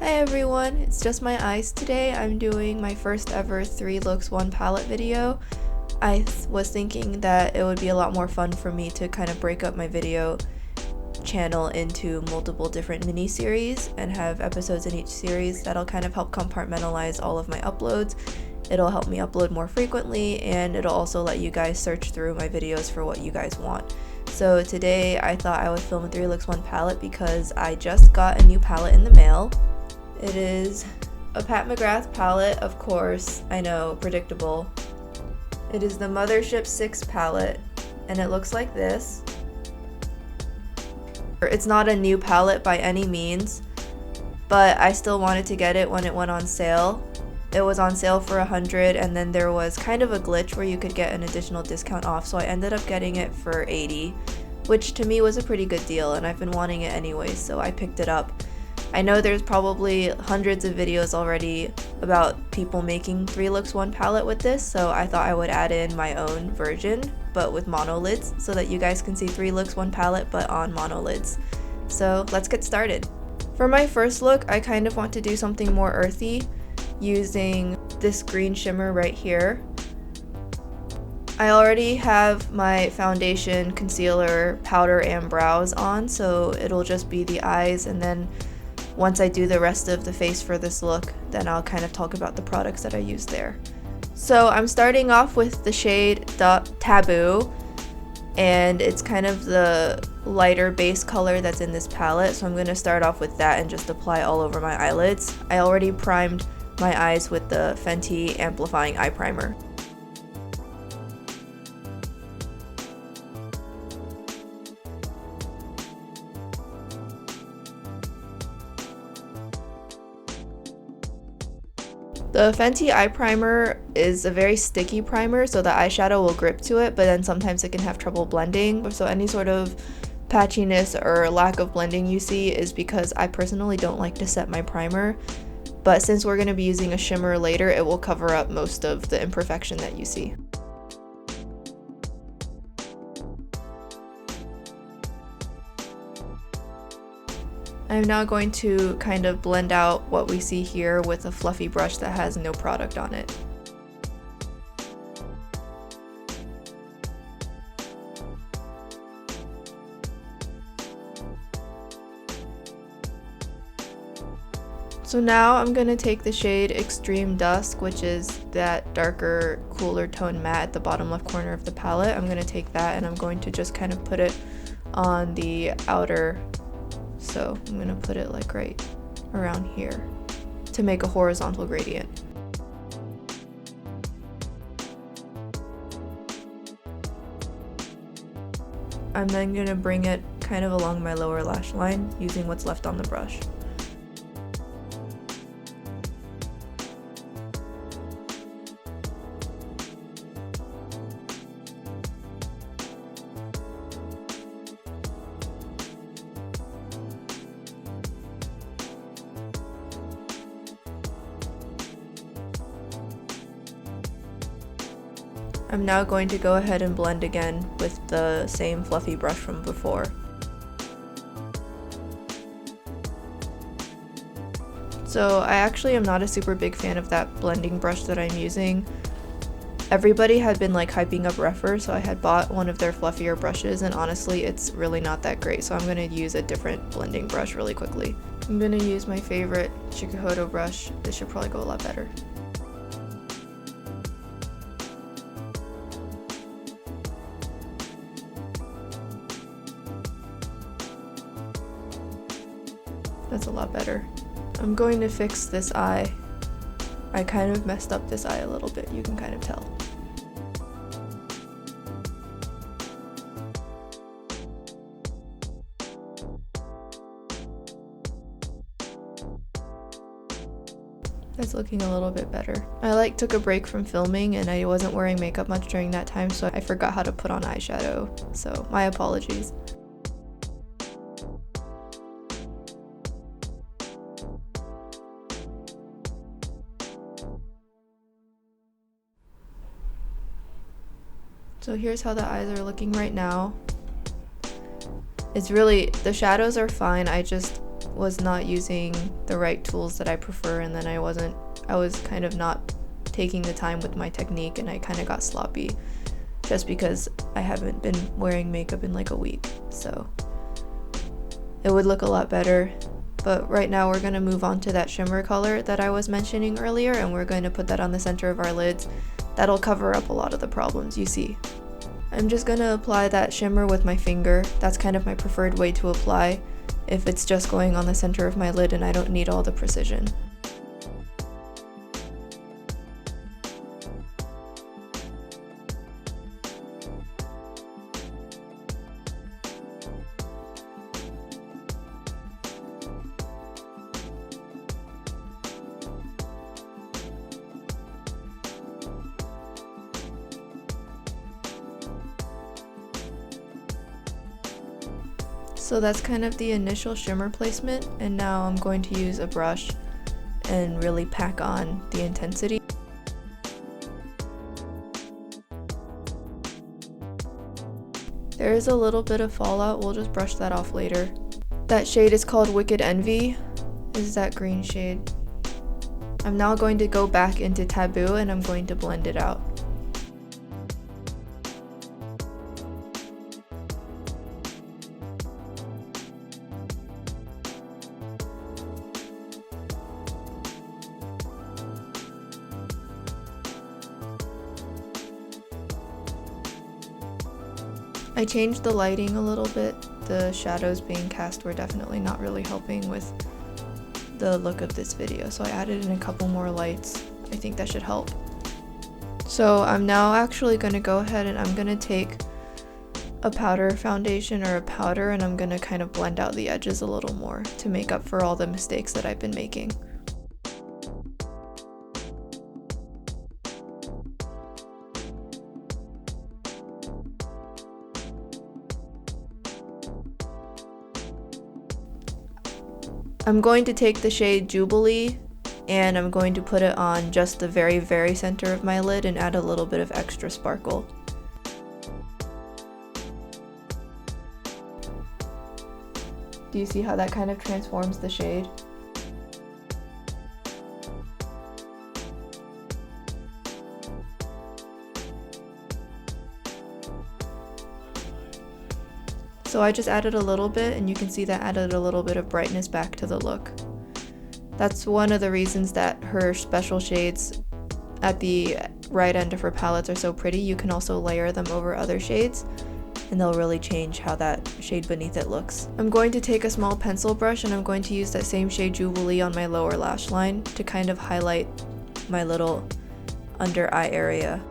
Hi everyone, it's just my eyes today. I'm doing my first ever 3 looks 1 palette video. I was thinking that it would be a lot more fun for me to kind of break up my video channel into multiple different mini-series and have episodes in each series. That'll kind of help compartmentalize all of my uploads. It'll help me upload more frequently, and it'll also let you guys search through my videos for what you guys want. So today I thought I would film a 3 looks 1 palette because I just got a new palette in the mail. It is a Pat McGrath palette, of course. I know, predictable. It is the Mothership VI palette, and it looks like this. It's not a new palette by any means, but I still wanted to get it when it went on sale. It was on sale for $100, and then there was kind of a glitch where you could get an additional discount off, so I ended up getting it for $80, which to me was a pretty good deal, and I've been wanting it anyways, so I picked it up. I know there's probably hundreds of videos already about people making 3 looks 1 palette with this, so I thought I would add in my own version, but with monolids, so that you guys can see 3 looks 1 palette but on monolids. So let's get started. For my first look, I kind of want to do something more earthy, using this green shimmer right here. I already have my foundation, concealer, powder, and brows on, so it'll just be the eyes, and then once I do the rest of the face for this look, then I'll kind of talk about the products that I use there. So I'm starting off with the shade Taboo, and it's kind of the lighter base color that's in this palette, so I'm going to start off with that and just apply all over my eyelids. I already primed my eyes with the Fenty Amplifying Eye Primer. The Fenty Eye Primer is a very sticky primer, so the eyeshadow will grip to it, but then sometimes it can have trouble blending. So any sort of patchiness or lack of blending you see is because I personally don't like to set my primer. But since we're going to be using a shimmer later, it will cover up most of the imperfection that you see. I'm now going to kind of blend out what we see here with a fluffy brush that has no product on it. So now I'm going to take the shade Extreme Dusk, which is that darker, cooler tone matte at the bottom left corner of the palette. I'm going to take that and I'm going to just kind of put it on the outer. So I'm going to put it like right around here to make a horizontal gradient. I'm then going to bring it kind of along my lower lash line using what's left on the brush. I'm now going to go ahead and blend again with the same fluffy brush from before. So I actually am not a super big fan of that blending brush that I'm using. Everybody had been like hyping up Refer, so I had bought one of their fluffier brushes, and honestly it's really not that great, so I'm going to use a different blending brush really quickly. I'm going to use my favorite Shikuhodo brush. This should probably go a lot better. That's a lot better. I'm going to fix this eye. I kind of messed up this eye a little bit, you can kind of tell. That's looking a little bit better. I took a break from filming and I wasn't wearing makeup much during that time, so I forgot how to put on eyeshadow, so my apologies. So here's how the eyes are looking right now. It's really, the shadows are fine, I just was not using the right tools that I prefer, and then I was kind of not taking the time with my technique, and I kind of got sloppy just because I haven't been wearing makeup in like a week. So it would look a lot better. But right now we're going to move on to that shimmer color that I was mentioning earlier, and we're going to put that on the center of our lids. That'll cover up a lot of the problems you see. I'm just going to apply that shimmer with my finger. That's kind of my preferred way to apply if it's just going on the center of my lid and I don't need all the precision. So that's kind of the initial shimmer placement, and now I'm going to use a brush and really pack on the intensity. There is a little bit of fallout, we'll just brush that off later. That shade is called Wicked Envy, is that green shade. I'm now going to go back into Taboo and I'm going to blend it out. I changed the lighting a little bit. The shadows being cast were definitely not really helping with the look of this video, so I added in a couple more lights. I think that should help. So I'm now actually going to go ahead and I'm going to take a powder foundation or a powder, and I'm going to kind of blend out the edges a little more to make up for all the mistakes that I've been making. I'm going to take the shade Jubilee and I'm going to put it on just the very, very center of my lid and add a little bit of extra sparkle. Do you see how that kind of transforms the shade? So I just added a little bit, and you can see that added a little bit of brightness back to the look. That's one of the reasons that her special shades at the right end of her palettes are so pretty. You can also layer them over other shades, and they'll really change how that shade beneath it looks. I'm going to take a small pencil brush and I'm going to use that same shade Jubilee on my lower lash line to kind of highlight my little under eye area.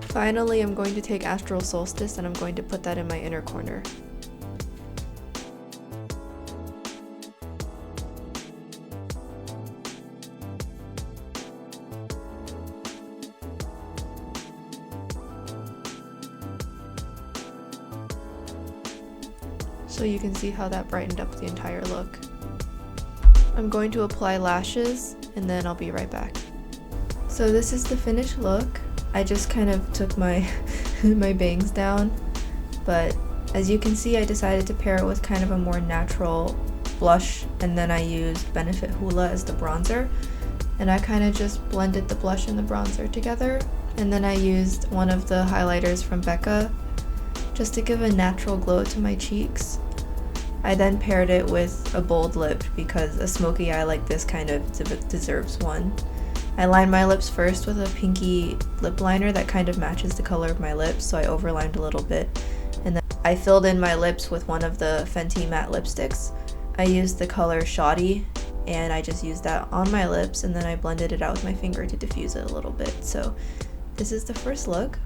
Finally, I'm going to take Astral Solstice and I'm going to put that in my inner corner. So you can see how that brightened up the entire look. I'm going to apply lashes and then I'll be right back. So this is the finished look. I just kind of took my my bangs down, but as you can see I decided to pair it with kind of a more natural blush, and then I used Benefit Hoola as the bronzer, and I kind of just blended the blush and the bronzer together, and then I used one of the highlighters from Becca just to give a natural glow to my cheeks. I then paired it with a bold lip because a smoky eye like this kind of deserves one. I lined my lips first with a pinky lip liner that kind of matches the color of my lips, so I overlined a little bit. And then I filled in my lips with one of the Fenty matte lipsticks. I used the color Shoddy, and I just used that on my lips, and then I blended it out with my finger to diffuse it a little bit. So this is the first look.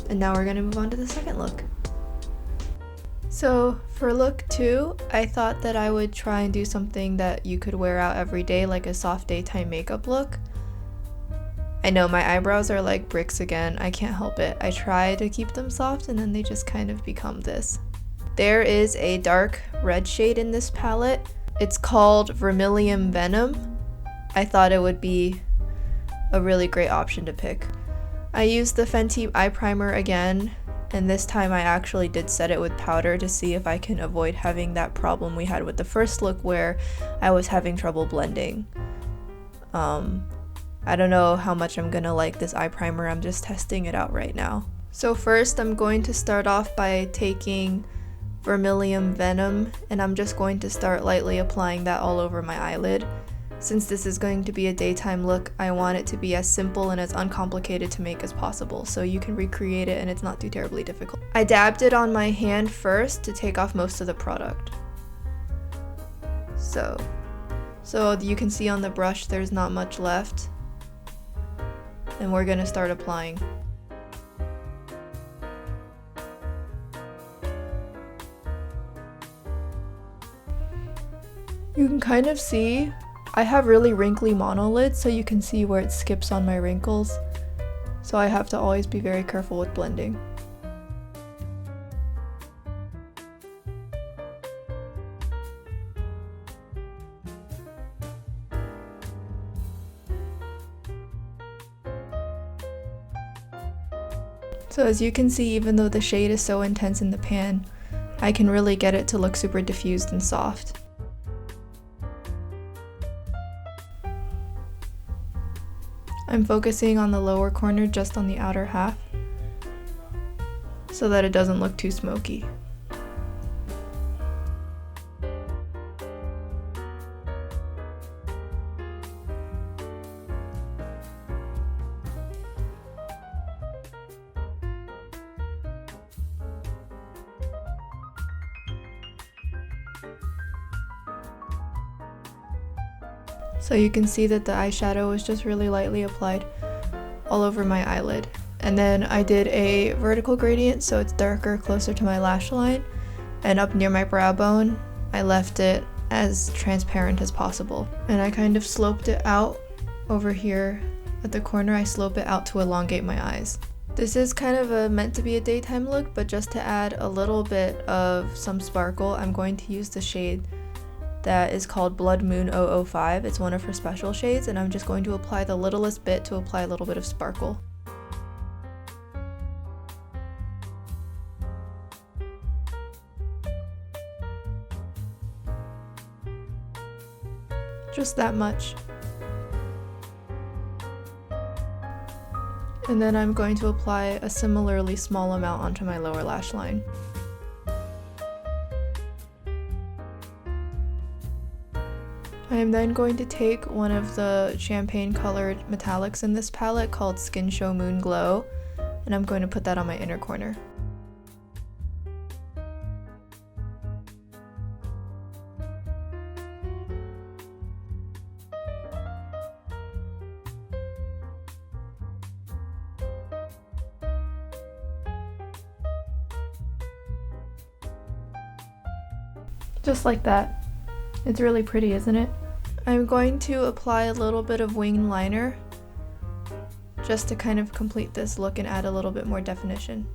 And now we're going to move on to the second look. So for look 2, I thought that I would try and do something that you could wear out every day, like a soft daytime makeup look. I know my eyebrows are like bricks again, I can't help it. I try to keep them soft and then they just kind of become this. There is a dark red shade in this palette. It's called Vermilion Venom. I thought it would be a really great option to pick. I used the Fenty eye primer again, and this time I actually did set it with powder to see if I can avoid having that problem we had with the first look where I was having trouble blending. I don't know how much I'm gonna like this eye primer, I'm just testing it out right now. So first I'm going to start off by taking Vermilion Venom, and I'm just going to start lightly applying that all over my eyelid. Since this is going to be a daytime look, I want it to be as simple and as uncomplicated to make as possible, so you can recreate it and it's not too terribly difficult. I dabbed it on my hand first to take off most of the product. So you can see on the brush there's not much left. And we're gonna start applying. You can kind of see I have really wrinkly monolids, so you can see where it skips on my wrinkles. So I have to always be very careful with blending. So as you can see, even though the shade is so intense in the pan, I can really get it to look super diffused and soft. I'm focusing on the lower corner, just on the outer half, so that it doesn't look too smoky. So you can see that the eyeshadow was just really lightly applied all over my eyelid. And then I did a vertical gradient so it's darker closer to my lash line, and up near my brow bone I left it as transparent as possible. And I kind of sloped it out over here at the corner. I slope it out to elongate my eyes. This is kind of meant to be a daytime look, but just to add a little bit of some sparkle, I'm going to use the shade that is called Blood Moon 005. It's one of her special shades, and I'm just going to apply the littlest bit to apply a little bit of sparkle. Just that much. And then I'm going to apply a similarly small amount onto my lower lash line. I am then going to take one of the champagne colored metallics in this palette called Skin Show Moon Glow, and I'm going to put that on my inner corner. Just like that. It's really pretty, isn't it? I'm going to apply a little bit of wing liner just to kind of complete this look and add a little bit more definition.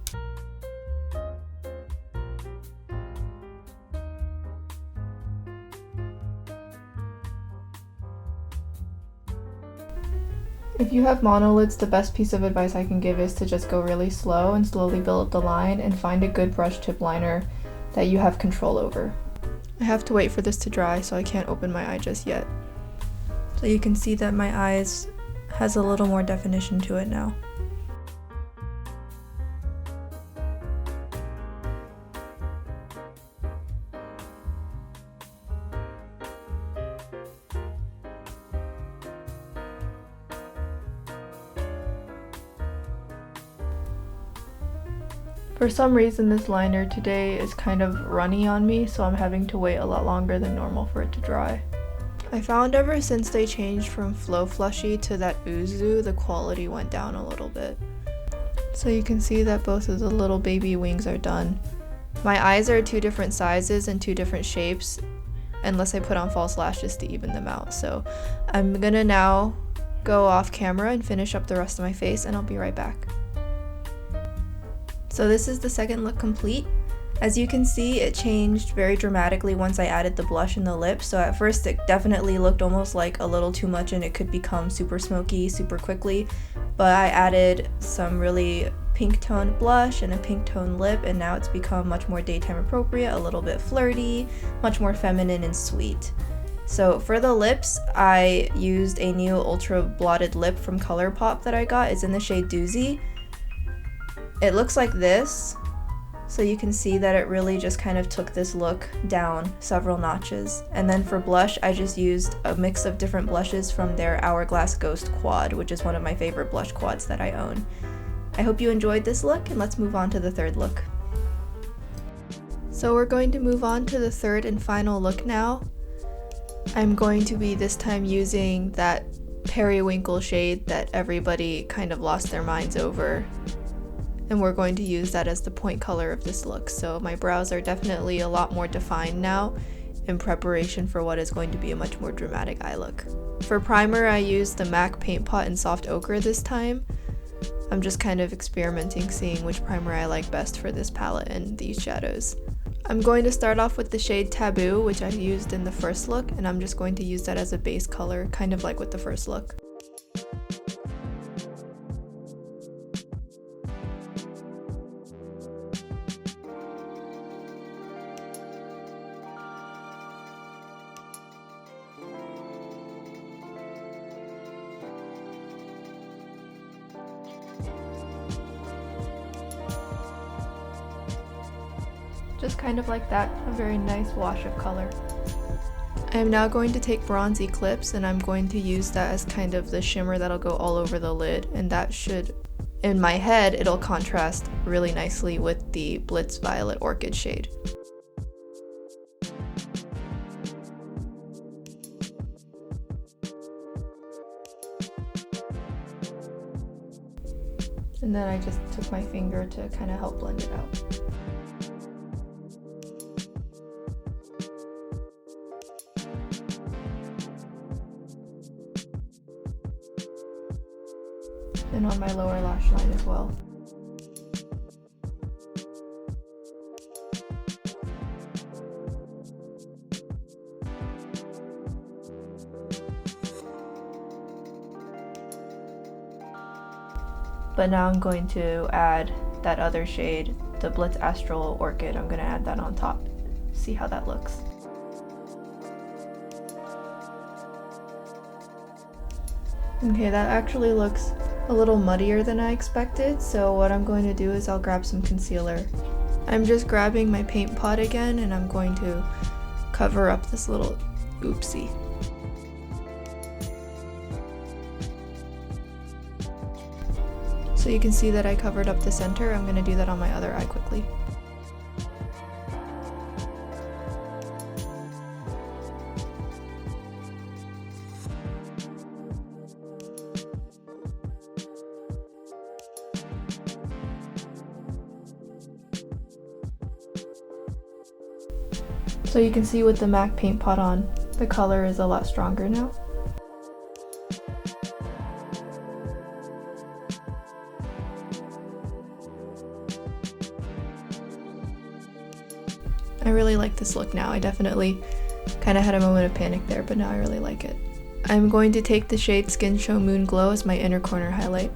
If you have monolids, the best piece of advice I can give is to just go really slow and slowly build up the line and find a good brush tip liner that you have control over. I have to wait for this to dry, so I can't open my eye just yet. So you can see that my eyes has a little more definition to it now. For some reason this liner today is kind of runny on me, so I'm having to wait a lot longer than normal for it to dry. I found ever since they changed from Flow Flushy to that Uzu, the quality went down a little bit. So you can see that both of the little baby wings are done. My eyes are two different sizes and two different shapes, unless I put on false lashes to even them out. So I'm gonna now go off camera and finish up the rest of my face, and I'll be right back. So this is the second look complete. As you can see, it changed very dramatically once I added the blush and the lips, so at first it definitely looked almost like a little too much and it could become super smoky super quickly, but I added some really pink toned blush and a pink toned lip, and now it's become much more daytime appropriate, a little bit flirty, much more feminine and sweet. So for the lips, I used a new ultra blotted lip from ColourPop that I got. It's in the shade Doozy. It looks like this. So you can see that it really just kind of took this look down several notches. And then for blush, I just used a mix of different blushes from their Hourglass Ghost quad, which is one of my favorite blush quads that I own. I hope you enjoyed this look, and let's move on to the third look. So we're going to move on to the third and final look now. I'm going to be this time using that periwinkle shade that everybody kind of lost their minds over. And we're going to use that as the point color of this look. So my brows are definitely a lot more defined now in preparation for what is going to be a much more dramatic eye look. For primer, I used the MAC Paint Pot in Soft Ochre this time. I'm just kind of experimenting, seeing which primer I like best for this palette and these shadows. I'm going to start off with the shade Taboo, which I used in the first look, and I'm just going to use that as a base color, kind of like with the first look. Just kind of like that, a very nice wash of color. I am now going to take Bronze Eclipse, and I'm going to use that as kind of the shimmer that'll go all over the lid, and that should, in my head, it'll contrast really nicely with the Blitz Violet Orchid shade. And then I just took my finger to kind of help blend it out. And on my lower lash line as well. But now I'm going to add that other shade, the Blitz Astral Orchid. I'm going to add that on top. See how that looks. Okay, that actually looks a little muddier than I expected, so what I'm going to do is I'll grab some concealer. I'm just grabbing my paint pot again, and I'm going to cover up this little oopsie. So you can see that I covered up the center. I'm going to do that on my other eye quickly. So you can see with the MAC paint pot on, the color is a lot stronger now. I really like this look now. I definitely kind of had a moment of panic there, but now I really like it. I'm going to take the shade Skin Show Moon Glow as my inner corner highlight.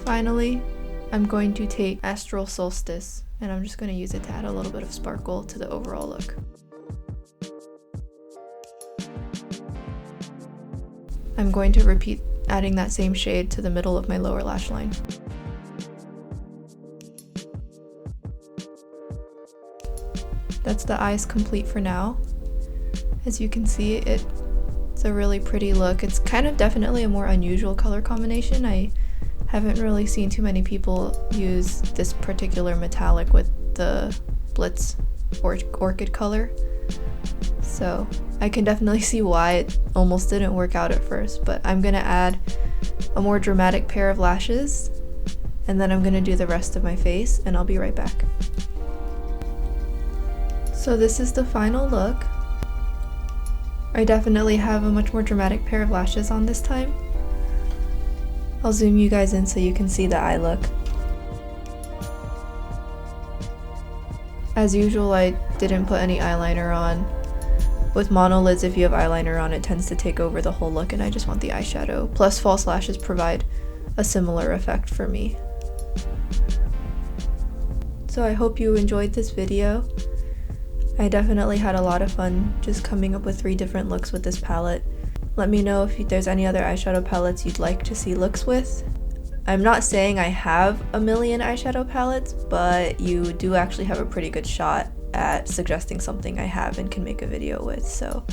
Finally, I'm going to take Astral Solstice, and I'm just going to use it to add a little bit of sparkle to the overall look. I'm going to repeat adding that same shade to the middle of my lower lash line. That's the eyes complete for now. As you can see, it's a really pretty look. It's kind of definitely a more unusual color combination. I haven't really seen too many people use this particular metallic with the Blitz Orchid color. So I can definitely see why it almost didn't work out at first, but I'm gonna add a more dramatic pair of lashes, and then I'm gonna do the rest of my face, and I'll be right back. So this is the final look. I definitely have a much more dramatic pair of lashes on this time. I'll zoom you guys in so you can see the eye look. As usual, I didn't put any eyeliner on. With monolids, if you have eyeliner on, it tends to take over the whole look, and I just want the eyeshadow. Plus, false lashes provide a similar effect for me. So I hope you enjoyed this video. I definitely had a lot of fun just coming up with 3 different looks with this palette. Let me know if there's any other eyeshadow palettes you'd like to see looks with. I'm not saying I have a million eyeshadow palettes, but you do actually have a pretty good shot at suggesting something I have and can make a video with, so.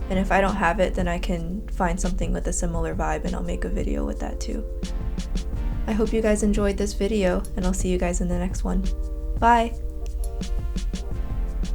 And if I don't have it, then I can find something with a similar vibe and I'll make a video with that too. I hope you guys enjoyed this video, and I'll see you guys in the next one. Bye!